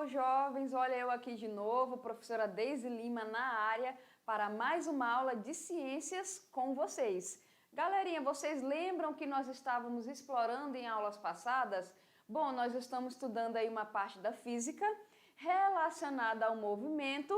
Hello, jovens! Olha eu aqui de novo, professora Deise Lima na área para mais uma aula de ciências com vocês. Galerinha, vocês lembram que nós estávamos explorando em aulas passadas? Bom, nós estamos estudando aí uma parte da física relacionada ao movimento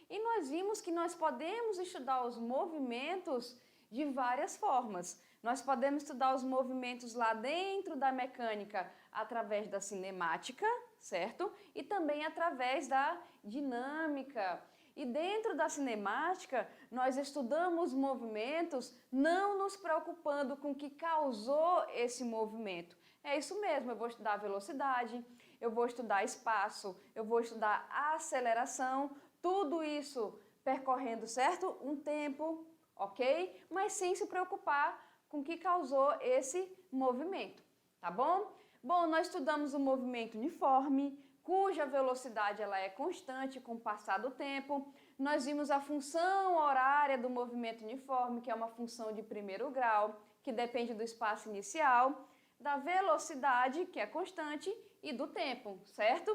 e nós vimos que nós podemos estudar os movimentos de várias formas. Nós podemos estudar os movimentos lá dentro da mecânica através da cinemática, certo? E também através da dinâmica. E dentro da cinemática, nós estudamos movimentos não nos preocupando com o que causou esse movimento. É isso mesmo, eu vou estudar velocidade, eu vou estudar espaço, eu vou estudar aceleração, tudo isso percorrendo, certo? Um tempo, ok? Mas sem se preocupar com o que causou esse movimento, tá bom? Bom, nós estudamos o movimento uniforme, cuja velocidade ela é constante com o passar do tempo. Nós vimos a função horária do movimento uniforme, que é uma função de primeiro grau, que depende do espaço inicial, da velocidade, que é constante, e do tempo, certo?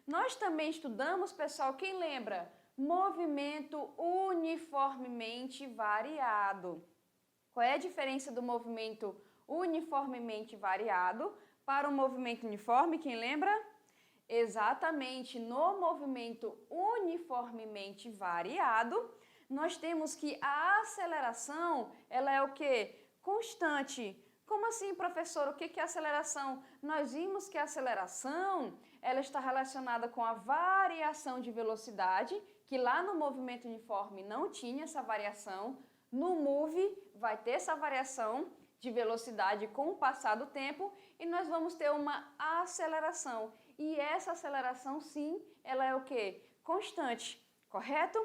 Nós também estudamos, pessoal, quem lembra? Movimento uniformemente variado. Qual é a diferença do movimento uniformemente variado para o movimento uniforme? Quem lembra? Exatamente, no movimento uniformemente variado, nós temos que a aceleração, ela é o quê? Constante. Como assim, professor? O que é aceleração? Nós vimos que a aceleração, ela está relacionada com a variação de velocidade, que lá no movimento uniforme não tinha essa variação. No move vai ter essa variação de velocidade com o passar do tempo e nós vamos ter uma aceleração. E essa aceleração, sim, ela é o quê? Constante, correto?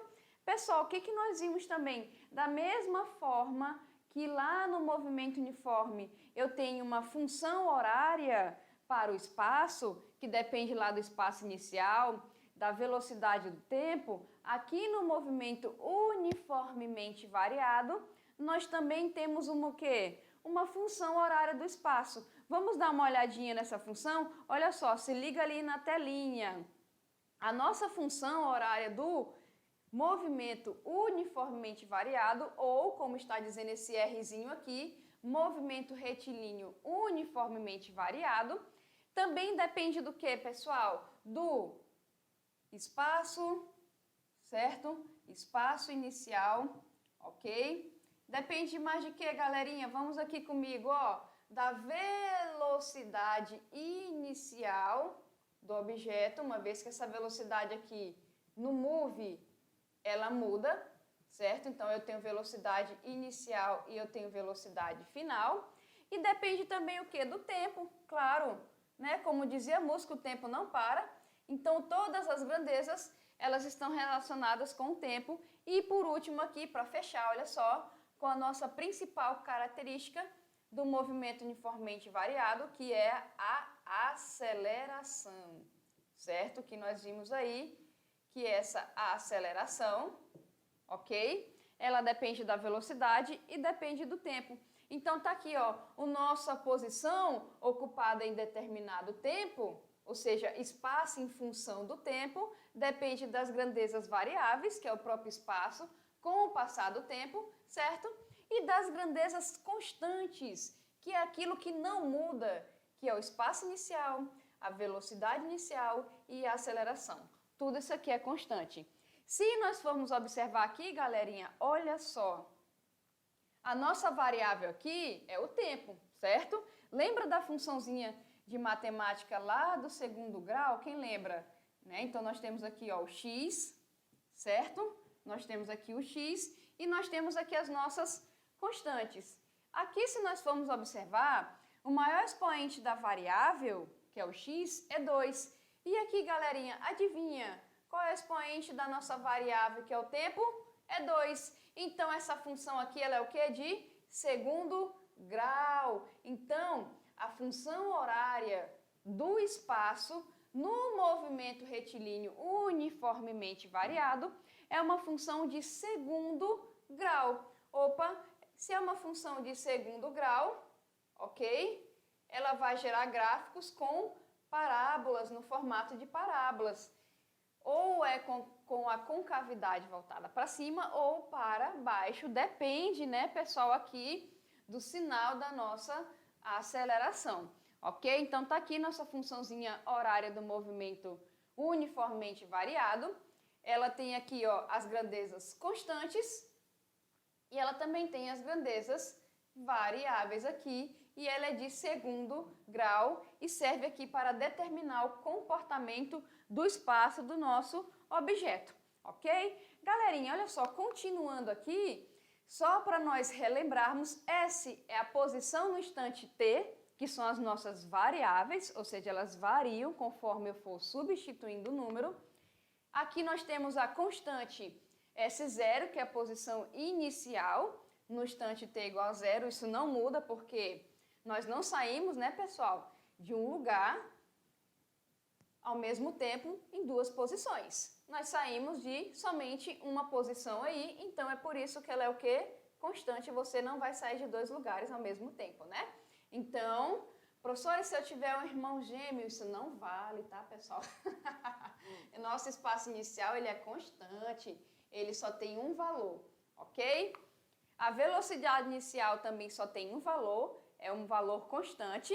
Pessoal, o que nós vimos também? Da mesma forma que lá no movimento uniforme eu tenho uma função horária para o espaço, que depende lá do espaço inicial, da velocidade do tempo, aqui no movimento uniformemente variado, nós também temos o quê? Uma função horária do espaço. Vamos dar uma olhadinha nessa função? Olha só, se liga ali na telinha. A nossa função horária do movimento uniformemente variado, ou como está dizendo esse Rzinho aqui, movimento retilíneo uniformemente variado, também depende do que, pessoal? Do espaço, certo? Espaço inicial, ok? Depende mais de que, galerinha? Vamos aqui comigo, ó. Da velocidade inicial do objeto, uma vez que essa velocidade aqui no move, ela muda, certo? Então eu tenho velocidade inicial e eu tenho velocidade final. E depende também o que? Do tempo, claro, né? Como dizia a música, o tempo não para. Então todas as grandezas, elas estão relacionadas com o tempo. E por último aqui, para fechar, olha só, com a nossa principal característica do movimento uniformemente variado, que é a aceleração, certo? Que nós vimos aí, que essa aceleração, ok? Ela depende da velocidade e depende do tempo. Então tá aqui, ó, a nossa posição ocupada em determinado tempo, ou seja, espaço em função do tempo, depende das grandezas variáveis, que é o próprio espaço, com o passar do tempo, certo? E das grandezas constantes, que é aquilo que não muda, que é o espaço inicial, a velocidade inicial e a aceleração. Tudo isso aqui é constante. Se nós formos observar aqui, galerinha, olha só. A nossa variável aqui é o tempo, certo? Lembra da funçãozinha de matemática lá do segundo grau? Quem lembra? Né? Então nós temos aqui, ó, o x, certo? Nós temos aqui o x e nós temos aqui as nossas constantes. Aqui, se nós formos observar, o maior expoente da variável, que é o x, é 2. E aqui, galerinha, adivinha qual é o expoente da nossa variável, que é o tempo? É 2. Então, essa função aqui, ela é o quê? De segundo grau. Então, a função horária do espaço no movimento retilíneo uniformemente variado é uma função de segundo grau. Opa, se é uma função de segundo grau, ok? Ela vai gerar gráficos com parábolas, no formato de parábolas. ou é com a concavidade voltada para cima ou para baixo, depende, né, pessoal, aqui do sinal da nossa aceleração, ok? Então tá aqui nossa funçãozinha horária do movimento uniformemente variado. Ela tem aqui, ó, as grandezas constantes e ela também tem as grandezas variáveis aqui, e ela é de segundo grau e serve aqui para determinar o comportamento do espaço do nosso objeto, ok? Galerinha, olha só, continuando aqui, só para nós relembrarmos, S é a posição no instante t, que são as nossas variáveis, ou seja, elas variam conforme eu for substituindo o número. Aqui nós temos a constante S0, que é a posição inicial, no instante t igual a zero. Isso não muda porque nós não saímos, né, pessoal, de um lugar ao mesmo tempo em duas posições. Nós saímos de somente uma posição aí, então é por isso que ela é o quê? Constante, você não vai sair de dois lugares ao mesmo tempo, né? Então, professora, se eu tiver um irmão gêmeo, isso não vale, tá, pessoal? O nosso espaço inicial, ele é constante, ele só tem um valor, ok? A velocidade inicial também só tem um valor, é um valor constante.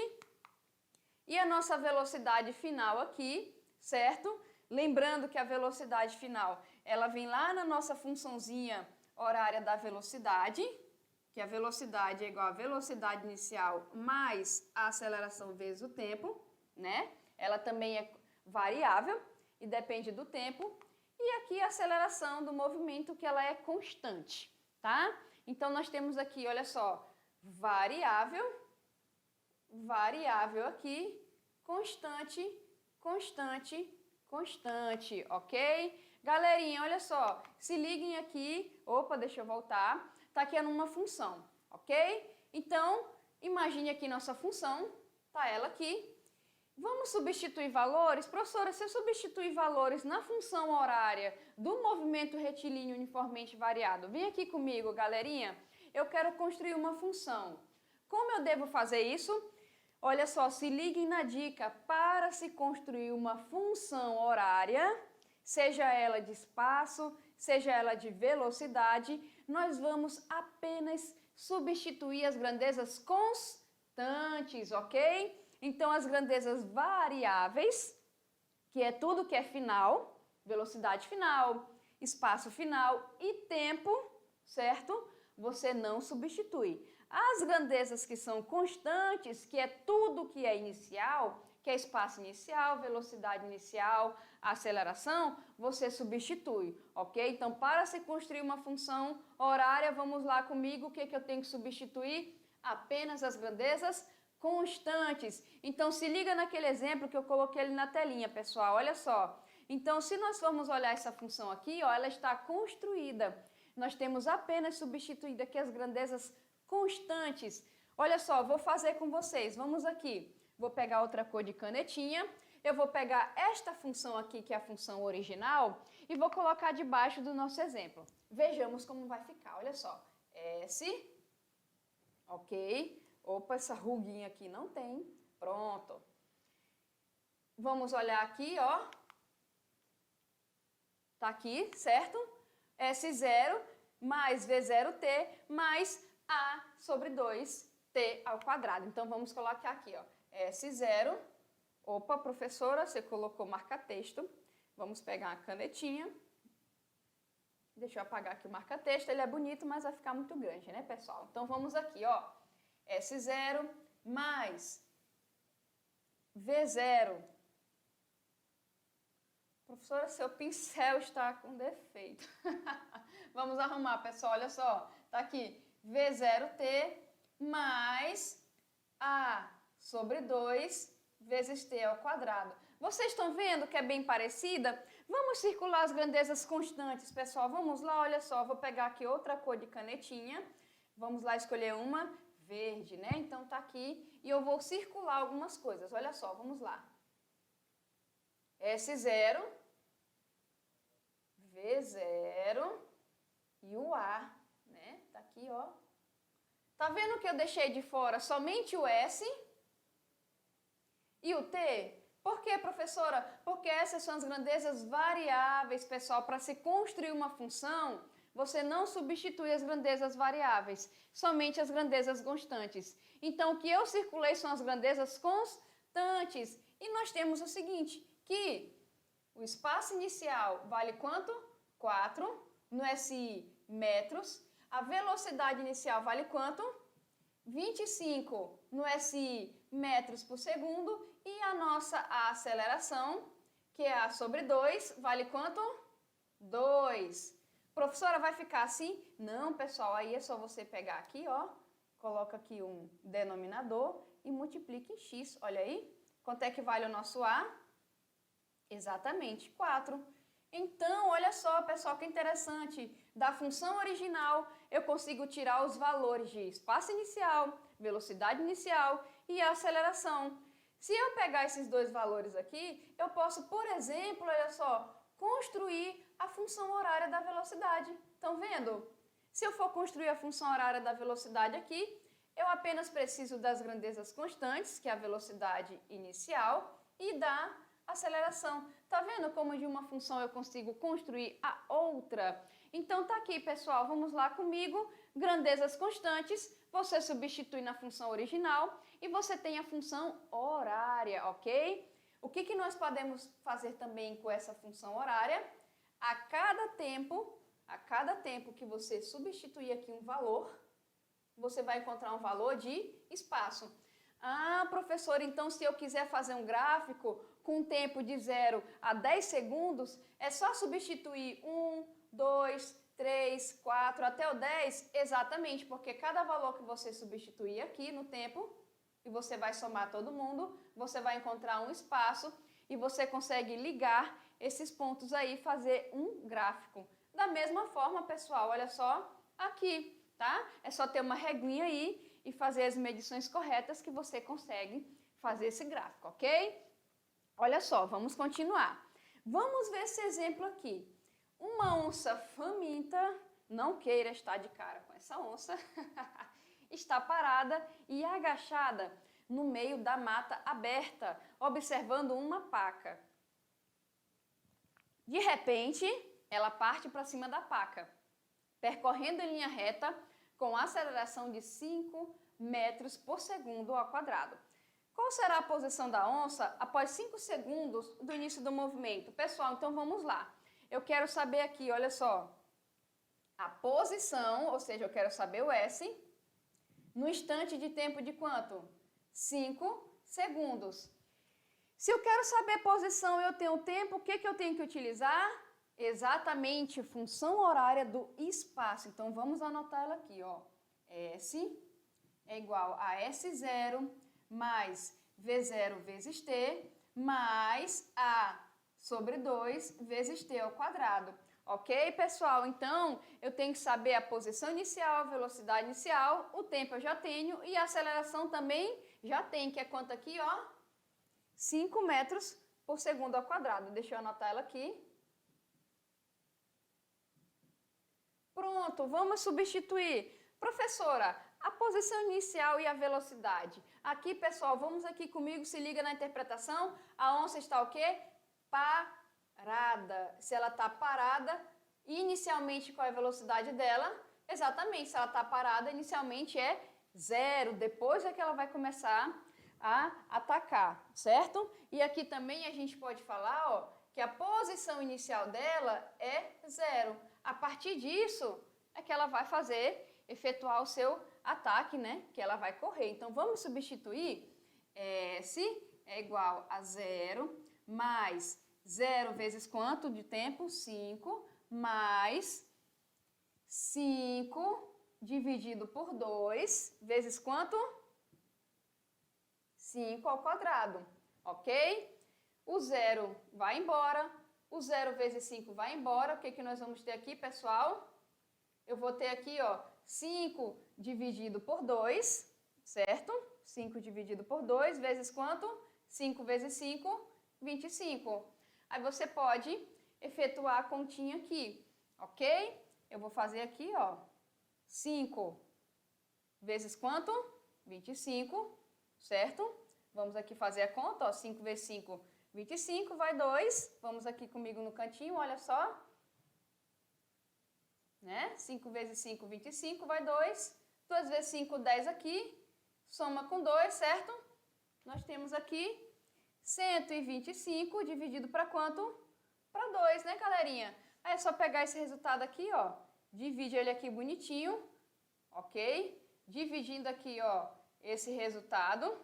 E a nossa velocidade final aqui, certo? Lembrando que a velocidade final, ela vem lá na nossa funçãozinha horária da velocidade, que a velocidade é igual à velocidade inicial mais a aceleração vezes o tempo, né? Ela também é variável e depende do tempo. E aqui a aceleração do movimento, que ela é constante, tá? Então, nós temos aqui, olha só, variável aqui, constante, constante, constante, ok? Galerinha, olha só, se liguem aqui, opa, deixa eu voltar, tá aqui numa função, ok? Então, imagine aqui nossa função, tá ela aqui. Vamos substituir valores? Professora, se eu substituir valores na função horária do movimento retilíneo uniformemente variado, vem aqui comigo, galerinha, eu quero construir uma função. Como eu devo fazer isso? Olha só, se liguem na dica, para se construir uma função horária, seja ela de espaço, seja ela de velocidade, nós vamos apenas substituir as grandezas constantes, ok? Então, as grandezas variáveis, que é tudo que é final, velocidade final, espaço final e tempo, certo? Você não substitui. As grandezas que são constantes, que é tudo que é inicial, que é espaço inicial, velocidade inicial, aceleração, você substitui, ok? Então, para se construir uma função horária, vamos lá comigo, o que eu tenho que substituir? Apenas as grandezas constantes. Então, se liga naquele exemplo que eu coloquei ali na telinha, pessoal, olha só. Então, se nós formos olhar essa função aqui, ó, ela está construída. Nós temos apenas substituído aqui as grandezas constantes. Olha só, vou fazer com vocês, vamos aqui. Vou pegar outra cor de canetinha, eu vou pegar esta função aqui, que é a função original, e vou colocar debaixo do nosso exemplo. Vejamos como vai ficar, olha só. S, ok. Opa, essa ruguinha aqui não tem. Pronto. Vamos olhar aqui, ó. Tá aqui, certo? S0 mais V0t mais A sobre 2t ao quadrado. Então, vamos colocar aqui, ó. S0. Opa, professora, você colocou marca-texto. Vamos pegar uma canetinha. Deixa eu apagar aqui o marca-texto. Ele é bonito, mas vai ficar muito grande, né, pessoal? Então, vamos aqui, ó. S0 mais V0. Professora, seu pincel está com defeito. Vamos arrumar, pessoal, olha só. Tá aqui, V0t mais A sobre 2 vezes t ao quadrado. Vocês estão vendo que é bem parecida? Vamos circular as grandezas constantes, pessoal. Vamos lá, olha só. Vou pegar aqui outra cor de canetinha. Vamos lá escolher uma verde, né? Então tá aqui e eu vou circular algumas coisas. Olha só, vamos lá. S0, V0 e o A, né? Tá aqui, ó. Tá vendo que eu deixei de fora somente o S e o T? Por quê, professora? Porque essas são as grandezas variáveis, pessoal. Para se construir uma função, você não substitui as grandezas variáveis, somente as grandezas constantes. Então, o que eu circulei são as grandezas constantes. E nós temos o seguinte, que o espaço inicial vale quanto? 4, no SI, metros. A velocidade inicial vale quanto? 25 no SI, metros por segundo. E a nossa aceleração, que é A sobre 2, vale quanto? 2. Professora, vai ficar assim? Não, pessoal, aí é só você pegar aqui, ó, coloca aqui um denominador e multiplica em x. Olha aí, quanto é que vale o nosso A? Exatamente, 4. Então, olha só, pessoal, que interessante. Da função original, eu consigo tirar os valores de espaço inicial, velocidade inicial e aceleração. Se eu pegar esses dois valores aqui, eu posso, por exemplo, olha só, construir a função horária da velocidade. Estão vendo? Se eu for construir a função horária da velocidade aqui, eu apenas preciso das grandezas constantes, que é a velocidade inicial, e da aceleração. Tá vendo como de uma função eu consigo construir a outra? Então tá aqui, pessoal, vamos lá comigo. Grandezas constantes, você substitui na função original e você tem a função horária, ok? O que nós podemos fazer também com essa função horária? A cada tempo que você substituir aqui um valor, você vai encontrar um valor de espaço. Ah, professor, então se eu quiser fazer um gráfico com um tempo de 0 a 10 segundos, é só substituir 1, 2, 3, 4 até o 10? Exatamente, porque cada valor que você substituir aqui no tempo, e você vai somar todo mundo, você vai encontrar um espaço e você consegue ligar esses pontos aí e fazer um gráfico. Da mesma forma, pessoal, olha só aqui, tá? É só ter uma reguinha aí e fazer as medições corretas que você consegue fazer esse gráfico, ok? Olha só, vamos continuar. Vamos ver esse exemplo aqui. Uma onça faminta, não queira estar de cara com essa onça, está parada e agachada no meio da mata aberta, observando uma paca. De repente, ela parte para cima da paca, percorrendo em linha reta com aceleração de 5 metros por segundo ao quadrado. Qual será a posição da onça após 5 segundos do início do movimento? Pessoal, então vamos lá. Eu quero saber aqui, olha só, a posição, ou seja, eu quero saber o S, no instante de tempo de quanto? 5 segundos. Se eu quero saber posição e eu tenho tempo, o que eu tenho que utilizar? Exatamente, função horária do espaço. Então, vamos anotar ela aqui, ó. S é igual a S0 mais V0 vezes T, mais A sobre 2 vezes T ao quadrado. Ok, pessoal? Então, eu tenho que saber a posição inicial, a velocidade inicial, o tempo eu já tenho e a aceleração também já tem, que é quanto aqui, ó? 5 metros por segundo ao quadrado. Deixa eu anotar ela aqui. Pronto, vamos substituir. Professora, a posição inicial e a velocidade. Aqui, pessoal, vamos aqui comigo, se liga na interpretação. A onça está o quê? Parada. Se ela está parada, inicialmente qual é a velocidade dela? Exatamente, se ela está parada, inicialmente é 0. Depois é que ela vai começar a atacar, certo? E aqui também a gente pode falar, ó, que a posição inicial dela é 0. A partir disso é que ela vai efetuar o seu ataque, né? Que ela vai correr. Então, vamos substituir S é igual a 0 mais 0 vezes quanto de tempo? 5 mais 5 dividido por 2 vezes quanto? 5 ao quadrado, ok? O 0 vai embora, o 0 vezes 5 vai embora. O que nós vamos ter aqui, pessoal? Eu vou ter aqui, ó, 5 dividido por 2, certo? 5 dividido por 2 vezes quanto? 5 vezes 5, 25. Aí você pode efetuar a continha aqui, ok? Eu vou fazer aqui, ó, 5 vezes quanto? 25, certo? Vamos aqui fazer a conta, ó, 5 vezes 5, 25, vai 2. Vamos aqui comigo no cantinho, olha só. Né? 5 vezes 5, 25, vai 2. 2 vezes 5, 10 aqui. Soma com 2, certo? Nós temos aqui 125 dividido para quanto? Para 2, né, galerinha? Aí é só pegar esse resultado aqui, ó. Divide ele aqui bonitinho, ok? Dividindo aqui, ó, esse resultado.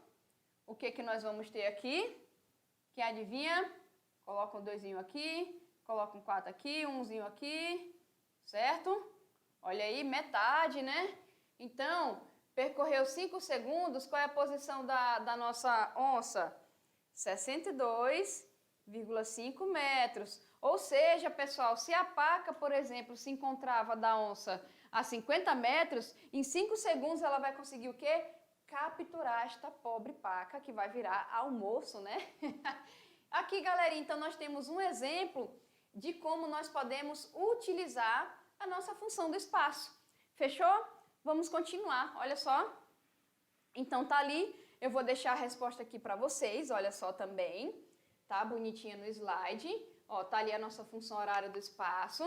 O que que nós vamos ter aqui? Quem adivinha? Coloca um 2zinho aqui, coloca um 4 aqui, um 1zinho aqui, certo? Olha aí, metade, né? Então, percorreu 5 segundos, qual é a posição da nossa onça? 62,5 metros. Ou seja, pessoal, se a paca, por exemplo, se encontrava da onça a 50 metros, em 5 segundos ela vai conseguir o quê? Capturar esta pobre paca que vai virar almoço, né? Aqui, galerinha, então nós temos um exemplo de como nós podemos utilizar a nossa função do espaço. Fechou? Vamos continuar, olha só. Então tá ali, eu vou deixar a resposta aqui para vocês, olha só também, tá? Bonitinha no slide. Ó, tá ali a nossa função horária do espaço,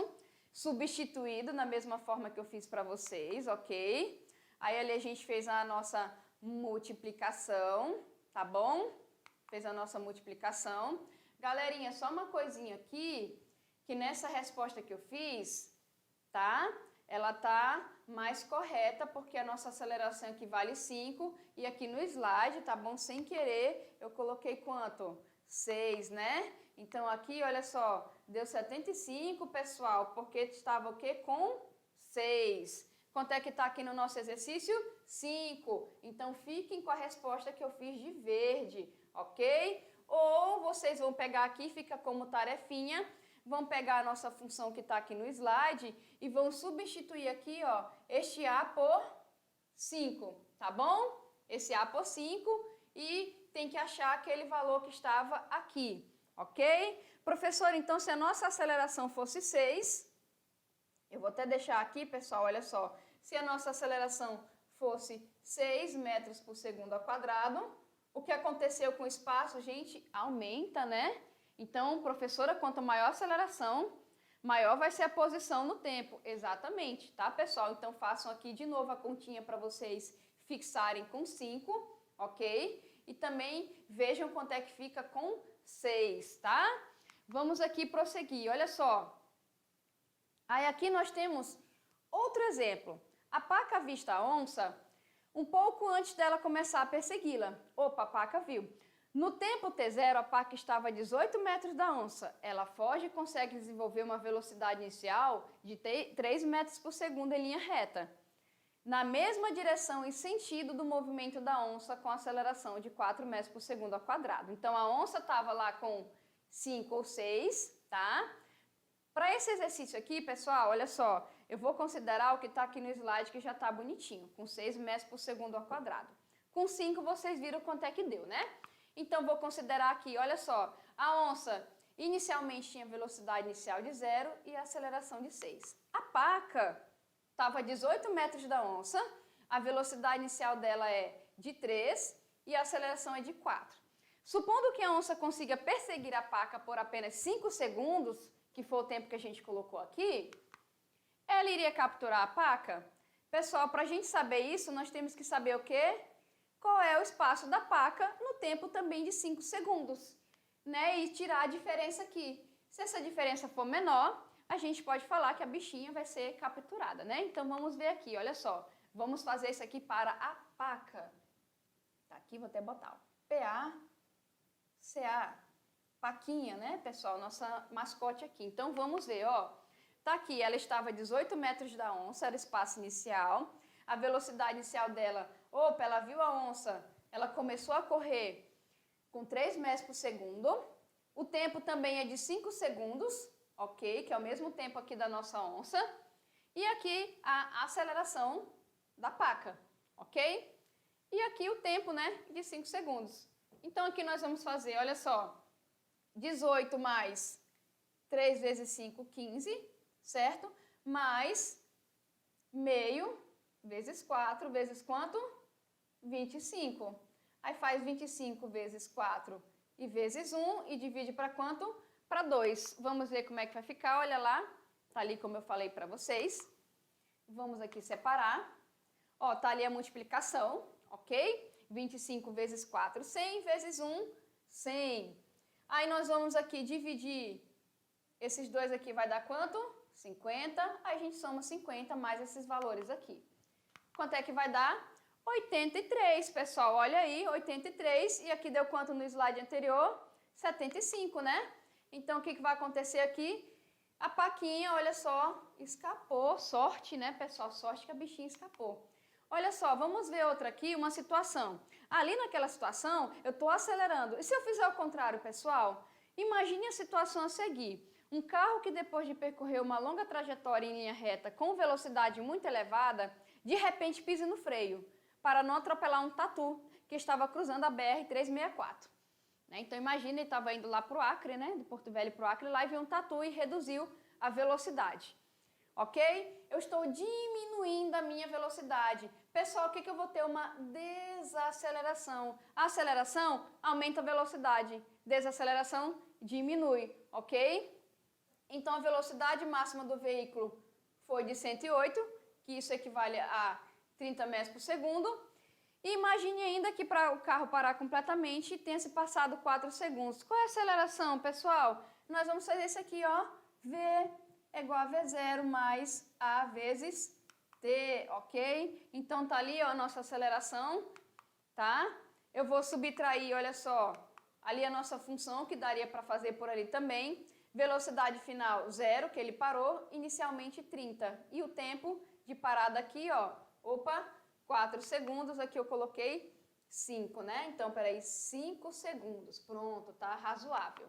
substituído na mesma forma que eu fiz para vocês, ok? Aí ali a gente fez a nossa multiplicação, tá bom? Fez a nossa multiplicação. Galerinha, só uma coisinha aqui, que nessa resposta que eu fiz, tá? Ela tá mais correta, porque a nossa aceleração aqui vale 5, e aqui no slide, tá bom? Sem querer, eu coloquei quanto? 6, né? Então aqui, olha só, deu 75, pessoal, porque estava o quê? Com 6. Quanto é que está aqui no nosso exercício? 5. Então, fiquem com a resposta que eu fiz de verde, ok? Ou vocês vão pegar aqui, fica como tarefinha, vão pegar a nossa função que está aqui no slide e vão substituir aqui, ó, este A por 5, tá bom? Esse A por 5 e tem que achar aquele valor que estava aqui, ok? Professor, então, se a nossa aceleração fosse 6, eu vou até deixar aqui, pessoal, olha só. Se a nossa aceleração fosse 6 metros por segundo ao quadrado, o que aconteceu com o espaço, gente? Aumenta, né? Então, professora, quanto maior a aceleração, maior vai ser a posição no tempo. Exatamente, tá, pessoal? Então, façam aqui de novo a continha para vocês fixarem com 5, ok? E também vejam quanto é que fica com 6, tá? Vamos aqui prosseguir, olha só. Aí aqui nós temos outro exemplo. A paca avista a onça um pouco antes dela começar a persegui-la. Opa, a paca viu. No tempo T0, a paca estava a 18 metros da onça. Ela foge e consegue desenvolver uma velocidade inicial de 3 metros por segundo em linha reta, na mesma direção e sentido do movimento da onça, com aceleração de 4 metros por segundo ao quadrado. Então, a onça estava lá com 5 ou 6, tá? Para esse exercício aqui, pessoal, olha só, eu vou considerar o que está aqui no slide, que já está bonitinho, com 6 metros por segundo ao quadrado. Com 5, vocês viram quanto é que deu, né? Então, vou considerar aqui, olha só, a onça inicialmente tinha velocidade inicial de 0 e a aceleração de 6. A paca estava a 18 metros da onça, a velocidade inicial dela é de 3 e a aceleração é de 4. Supondo que a onça consiga perseguir a paca por apenas 5 segundos, que foi o tempo que a gente colocou aqui, ela iria capturar a paca? Pessoal, para a gente saber isso, nós temos que saber o quê? Qual é o espaço da paca no tempo também de 5 segundos, né? E tirar a diferença aqui. Se essa diferença for menor, a gente pode falar que a bichinha vai ser capturada, né? Então, vamos ver aqui, olha só. Vamos fazer isso aqui para a paca. Tá aqui, vou até botar, ó. P-A-C-A. Paquinha, né, pessoal? Nossa mascote aqui. Então, vamos ver, ó. Tá aqui, ela estava a 18 metros da onça, era o espaço inicial. A velocidade inicial dela, opa, ela viu a onça, ela começou a correr com 3 metros por segundo. O tempo também é de 5 segundos, ok? Que é o mesmo tempo aqui da nossa onça. E aqui a aceleração da paca, ok? E aqui o tempo, né, de 5 segundos. Então, aqui nós vamos fazer, olha só, 18 mais 3 vezes 5, 15, certo? Mais meio vezes 4 vezes quanto? 25. Aí faz 25 vezes 4 e vezes 1 e divide para quanto? Para 2. Vamos ver como é que vai ficar, olha lá. Tá ali como eu falei para vocês. Vamos aqui separar. Ó, tá ali a multiplicação, ok? 25 vezes 4, 100, vezes 1, 100. Aí nós vamos aqui dividir, esses dois aqui vai dar quanto? 50, aí a gente soma 50 mais esses valores aqui. Quanto é que vai dar? 83, pessoal, olha aí, 83, e aqui deu quanto no slide anterior? 75, né? Então, o que vai acontecer aqui? A Paquinha, olha só, escapou, sorte, né, pessoal? Sorte que a bichinha escapou. Olha só, vamos ver outra aqui, uma situação. Ali naquela situação, eu estou acelerando. E se eu fizer o contrário, pessoal? Imagine a situação a seguir. Um carro que depois de percorrer uma longa trajetória em linha reta com velocidade muito elevada, de repente pisa no freio, para não atropelar um tatu que estava cruzando a BR-364. Então imagine, ele estava indo lá para o Acre, né, de Porto Velho para o Acre, lá e viu um tatu e reduziu a velocidade. Ok? Eu estou diminuindo a minha velocidade. Pessoal, o que eu vou ter? Uma desaceleração. A aceleração aumenta a velocidade. Desaceleração diminui, ok? Então, a velocidade máxima do veículo foi de 108, que isso equivale a 30 metros por segundo. E imagine ainda que para o carro parar completamente tenha se passado 4 segundos. Qual é a aceleração, pessoal? Nós vamos fazer isso aqui, ó. V é igual a V0 mais A vezes T, ok? Então, tá ali ó, a nossa aceleração, tá? Eu vou subtrair, olha só, ali a nossa função, que daria para fazer por ali também. Velocidade final, 0, que ele parou, inicialmente 30. E o tempo de parada aqui, ó, 4 segundos, aqui eu coloquei 5, né? Então, peraí, 5 segundos, pronto, tá razoável.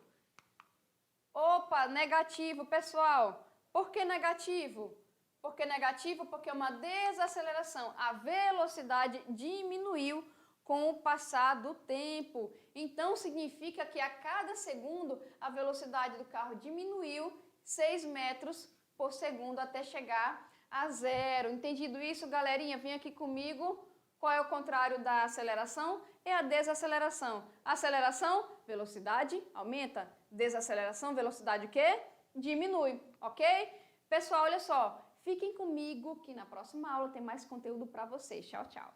Negativo, pessoal. Por que negativo? Por que negativo? Porque é uma desaceleração. A velocidade diminuiu com o passar do tempo. Então, significa que a cada segundo a velocidade do carro diminuiu 6 metros por segundo até chegar a 0. Entendido isso, galerinha? Vem aqui comigo. Qual é o contrário da aceleração? É a desaceleração. Aceleração, velocidade aumenta. Desaceleração, velocidade o quê? Diminui, ok? Pessoal, olha só. Fiquem comigo que na próxima aula tem mais conteúdo para vocês. Tchau, tchau.